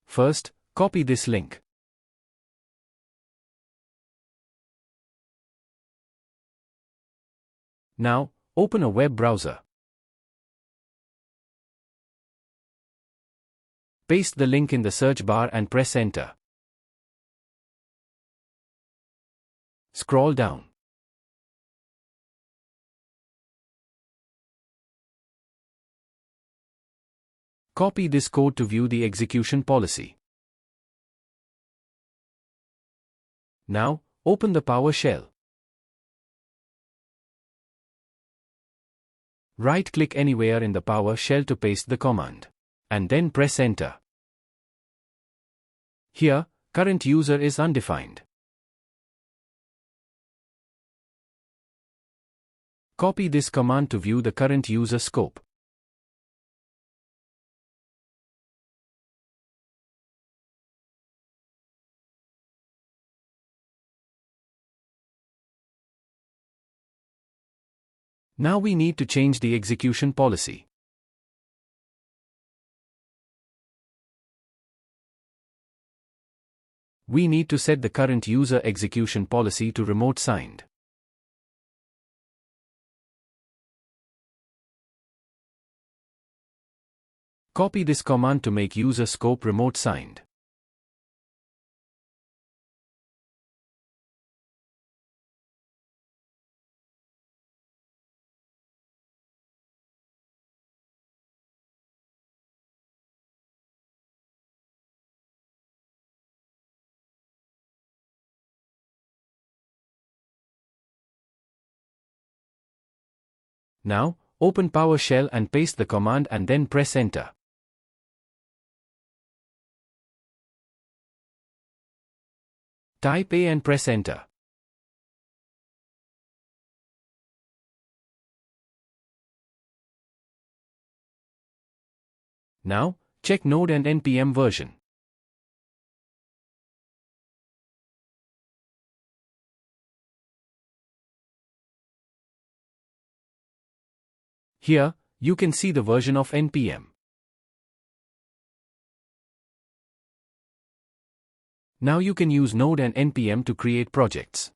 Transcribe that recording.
First, copy this link. Now, open a web browser. Paste the link in the search bar and press enter. Scroll down. Copy this code to view the execution policy. Now, open the PowerShell. Right-click anywhere in the PowerShell to paste the command. And then press enter. Here, current user is undefined. Copy this command to view the current user scope. Now we need to change the execution policy. We need to set the current user execution policy to remote signed. Copy this command to make user scope remote signed. Now, open PowerShell and paste the command and then press enter. Type A and press enter. Now, check Node and NPM version. Here, you can see the version of NPM. Now you can use Node and NPM to create projects.